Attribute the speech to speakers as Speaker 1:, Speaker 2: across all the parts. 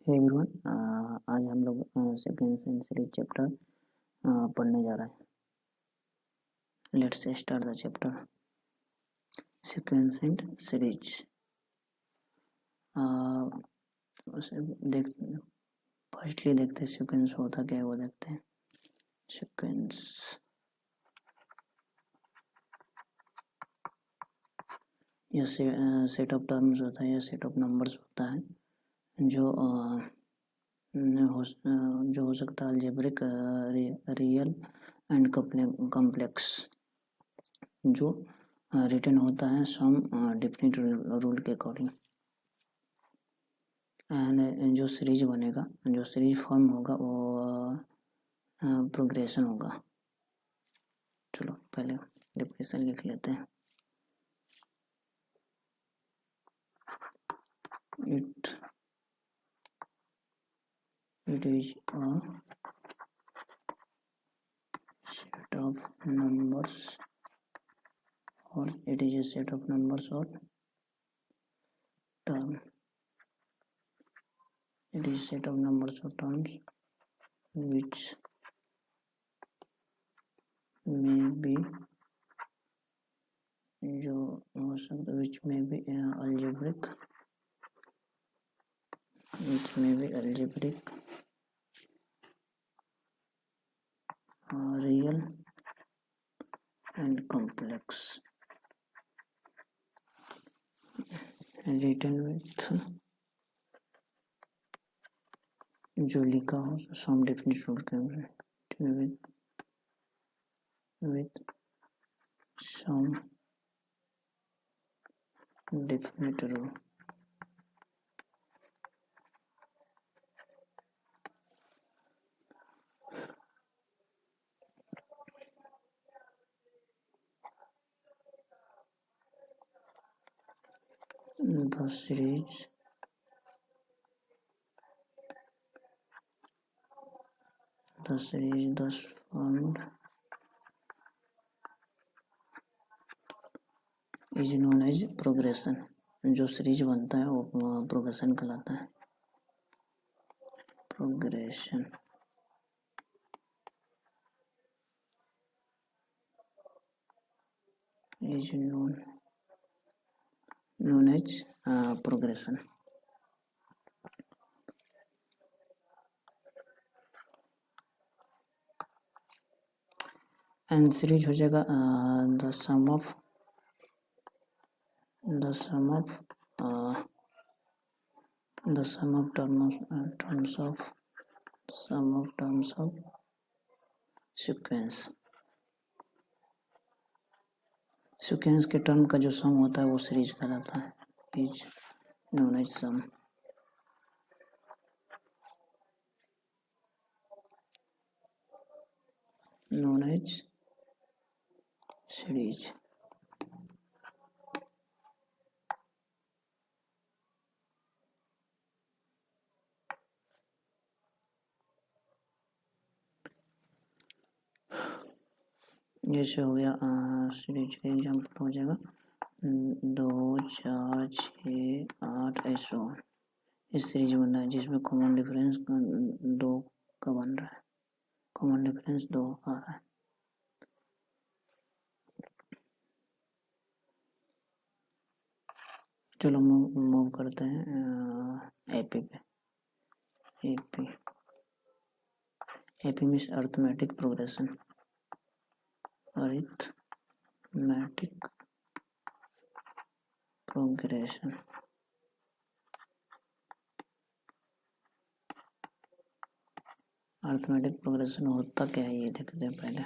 Speaker 1: Hey everyone, आज हम लोग सीक्वेंस एंड सीरीज चैप्टर पढ़ने जा रहे हैं। Let's start the chapter sequence and series. Firstly देखते हैं सीक्वेंस होता क्या है, वो देखते हैं। सीक्वेंस यह सेट ऑफ टर्म्स होता है या सेट ऑफ नंबर्स होता है जो हो सकता है अलजेब्रिक, रियल एंड कॉम्प्लेक्स, जो रिटर्न होता है सम डेफिनेट रूल के अकॉर्डिंग। एंड जो सीरीज बनेगा, जो सीरीज फॉर्म होगा वो प्रोग्रेशन होगा। चलो पहले डेफिनेशन लिख लेते हैं। It is a set of numbers, or it is a set of numbers or term. It is a set of numbers or terms which may be which may be algebraic, real and complex, written with, जो लिखा हो सम definite rule के with some definite rule. The series thus formed is known as progression. जो series बनता है वो progression कहलाता है। Progression is known as progression. And series हो जाएगा the sum of terms of sequence के टर्म का जो सम होता है वो सीरीज कहलाता है, is known as sum. known as series. जैसे हो गया सीरीज का एग्जाम्पल हो जाएगा 2, 4, 6, 8 ऐसा। इस सीरीज बन रहा है जिसमें कॉमन डिफरेंस 2 का बन रहा है, कॉमन डिफरेंस 2 आ रहा है। चलो मूव करते हैं एपी पे। AP means arithmetic progression. Arithmetic progression arithmetic progression होता क्या है ये देखते हैं पहले।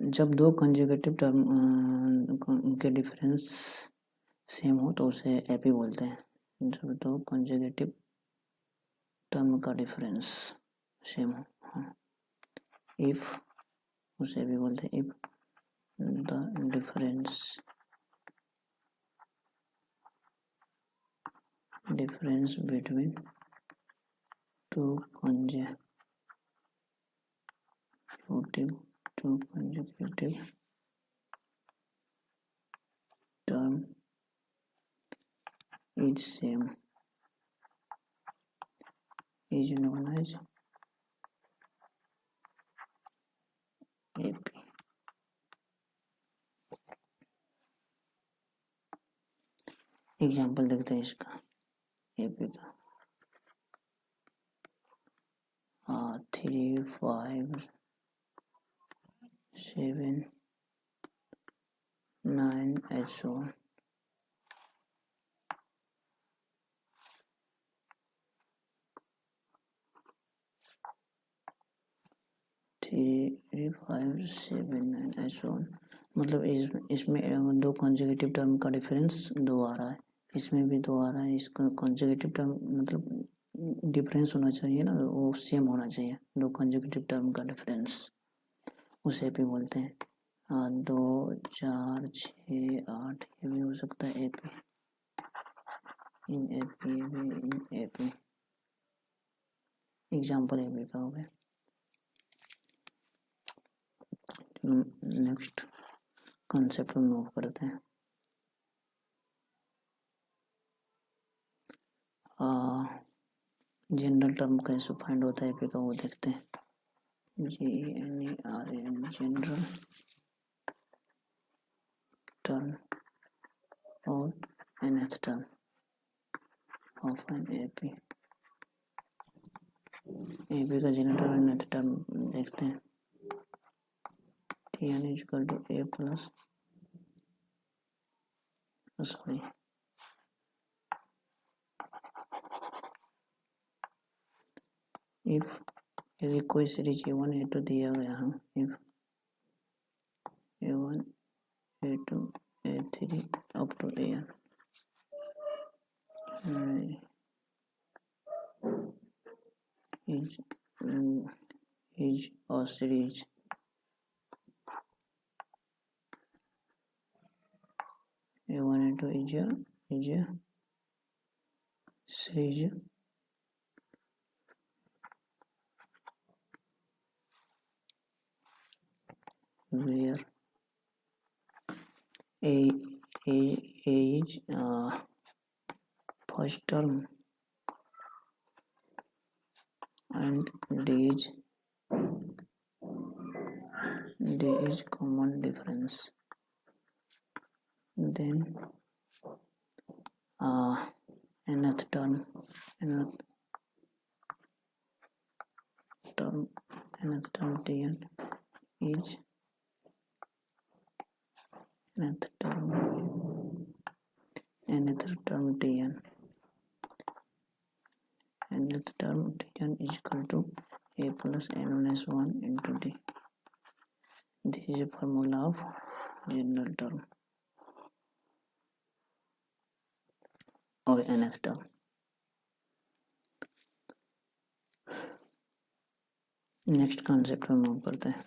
Speaker 1: जब दो कंजुगेटिव टर्म के डिफरेंस सेम हो तो उसे एपी बोलते हैं। जब दो कंजुगेटिव टर्म का डिफरेंस सेम हो, हाँ, इफ उसे भी बोलते हैं if the difference between two consecutive term is same is known as AP. Example देखते हैं इसका AP का 3, 5, 7, 9 and so on. Three 5, 7, 9 and so on. मतलब इसमें दो कॉन्जुगेटिव टर्म का डिफरेंस 2 आ रहा है, इसमें भी 2 आ रहा है। इसका कॉन्जुगेटिव टर्म मतलब डिफरेंस होना चाहिए ना, वो सेम होना चाहिए। दो कॉन्जुगेटिव टर्म का डिफरेंस उसे एपी बोलते हैं। 2, 4, 6, 8 ये भी हो सकता है AP, in AP in AP. Example AP का हो गया। नेक्स्ट कॉन्सेप्ट में मूव करते हैं। जनरल टर्म कैसे फाइंड होता है एपी का वो देखते हैं। GNERAN जनरल टर्म और nth term of an AP. AP का जनरल और nth टर्म देखते हैं। Tn is equal to a plus sorry if यदि कोई सीरीज A1 A2 दिया गया है, if A1 A2 A3 up to AN is a series A1 A2 is a series where A is first term and D is common difference, then nth term Tn is nth term Tn is equal to a plus n minus 1 into d. This is a formula of general term और nth term। Next concept में move करते हैं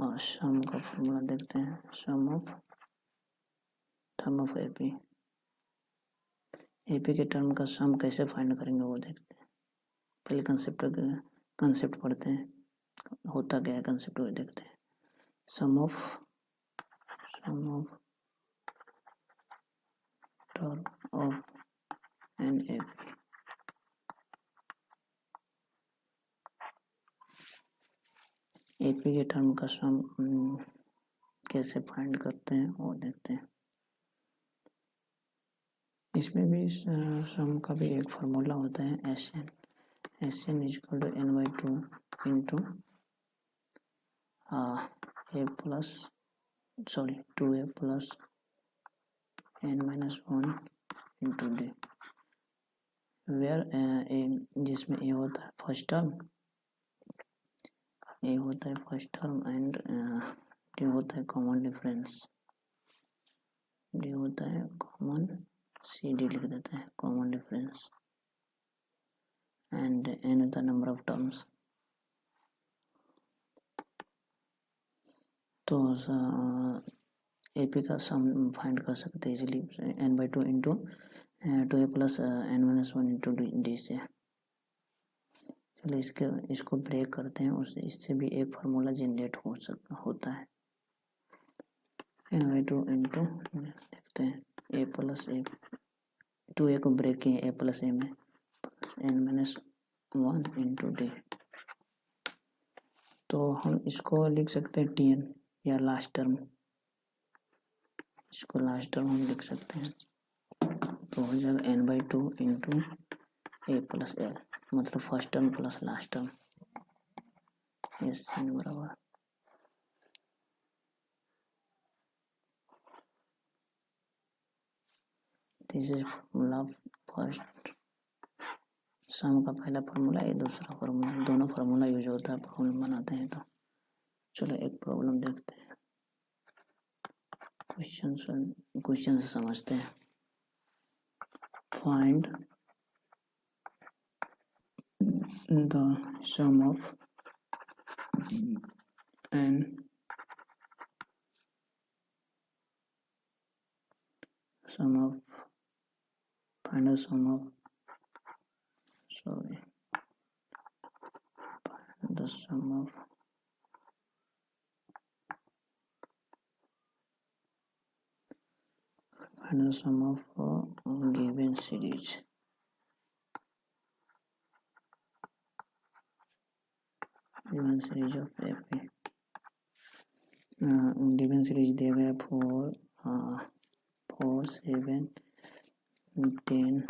Speaker 1: और sum का formula देखते हैं। Sum of term of AP. AP के term का सम कैसे फाइंड करेंगे वो देखते हैं। पहले कंसेप्ट पढ़ते हैं, होता क्या है कंसेप्ट वो देखते हैं। Sum of term of an AP. AP के टर्म का सम कैसे फाइंड करते हैं वो देखते हैं। इसमें भी सम का भी एक फार्मूला होता है Sn is equal to n/2 into a plus 2a plus n-1 into d, where जिसमें a होता है फर्स्ट टर्म, एंड d होता है कॉमन डिफरेंस, d होता है कॉमन, CD लिख देते हैं कॉमन डिफरेंस, एंड n होता है नंबर ऑफ टर्म्स। तो एपी का सम फाइंड कर सकते हैं easily n/2 into 2a plus n-1 into D से। चलिए इसको ब्रेक करते हैं, इससे भी एक फार्मूला जनरेट होता है। n/2 इंटू देखते हैं a प्लस 2a को ब्रेक किए a प्लस ए में plus n minus 1 into D. तो हम इसको लिख सकते हैं tn या लास्ट टर्म, इसको लास्ट टर्म हम लिख सकते हैं। तो हो जाएगा n/2 into A plus L, मतलब first term plus last term. S N बराबर this is formula first, sum का पहला फार्मूला, ये दूसरा फार्मूला, दोनों फार्मूला यूज होता है प्रॉब्लम बनाते हैं। तो चलो एक प्रॉब्लम देखते हैं, क्वेश्चन से समझते हैं। Find the sum of n find the sum of find the sum of given series of AP। Given series दिया गया 4, 7, 10,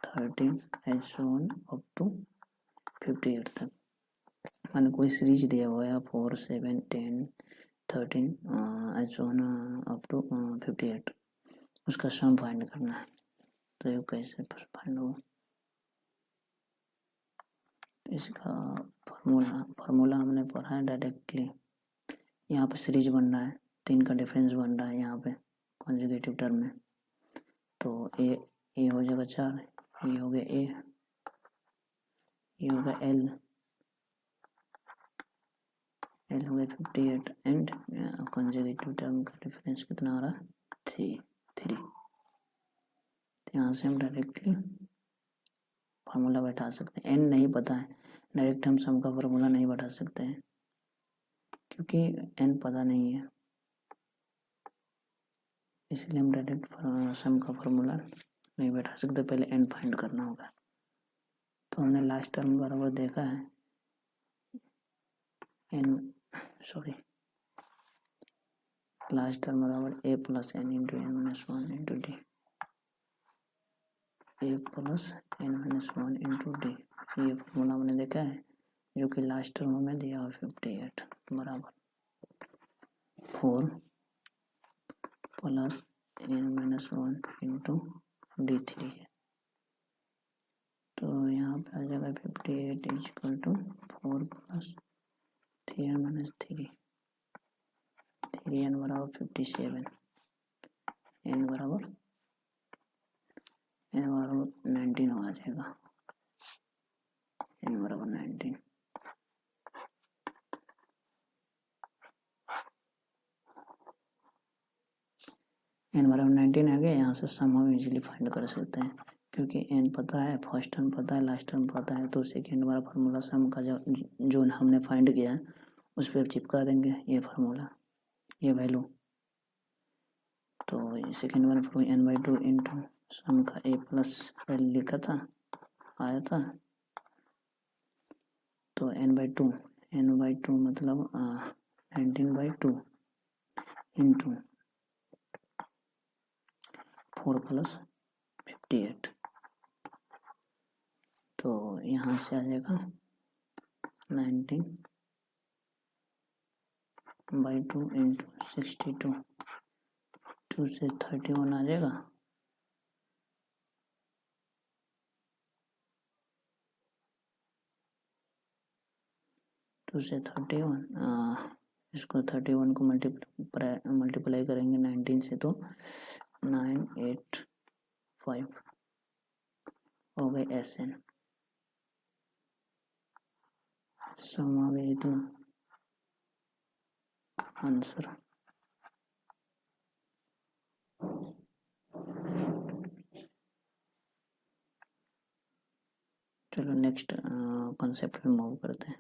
Speaker 1: 13 and so on up to 58 तक। माने कोई सीरीज दिया हुआ है 4, 7, 10, 13 and so on up to 58, उसका सम फाइंड करना है। तो ये कैसे फाइंड होगा? इसका फार्मूला हमने पढ़ा है डायरेक्टली। यहाँ पे सीरीज बन रहा है, 3 का डिफरेंस बन रहा है यहाँ पे कॉन्जुगेटिव टर्म में। तो ए हो जाएगा 4, ये हो गया ए, ये हो गया एल हो गया 58 एंड कॉन्जुगेटिव टर्म का डिफरेंस कितना आ रहा है? 3। तो यहाँ से हम डायरेक्टली फार्मूला बैठा सकते हैं। एन नहीं पता है, डायरेक्ट हम सम का फार्मूला नहीं बैठा सकते हैं क्योंकि एन पता नहीं है, इसलिए हम डायरेक्ट सम का फार्मूला नहीं बैठा सकते, पहले एन फाइंड करना होगा। तो हमने लास्ट टर्म बराबर देखा है लास्ट टर्म बराबर a plus n into n minus 1 into d, a plus N minus 1 into d, ये फॉर्मूला हमने देखा है जो कि लास्ट टर्म में दिया हुआ 58 बराबर 4 plus N minus 1 into D 3 है। तो यहाँ पे आ जाएगा 58 equal to 4 plus 3n minus 3n बराबर 57, n बराबर 19 आ जाएगा, n बराबर 19। n बराबर 19 आ गया। यहाँ से सम हम इजीली फाइंड कर सकते हैं क्योंकि n पता है, फर्स्ट टर्म पता है, लास्ट टर्म पता है। तो सेकेंड वाला फार्मूला सम का जो हमने फाइंड किया है उस पर चिपका देंगे ये फार्मूला, ये वैल्यू। तो सेकेंड वाला फार्मूला n/2 इंटू सम का a प्लस एल लिखा था, आया था। तो n/2 मतलब 19/2 इंटू 4 प्लस 58। तो यहाँ से आ जाएगा 19/2 इंटू 62, 2 से 31 आ जाएगा। टू से 31, इसको 31 को मल्टीप्लाई करेंगे 19 से तो 985 हो गए SN। सम आ गया इतना आंसर। चलो नेक्स्ट कॉन्सेप्ट में मूव करते हैं।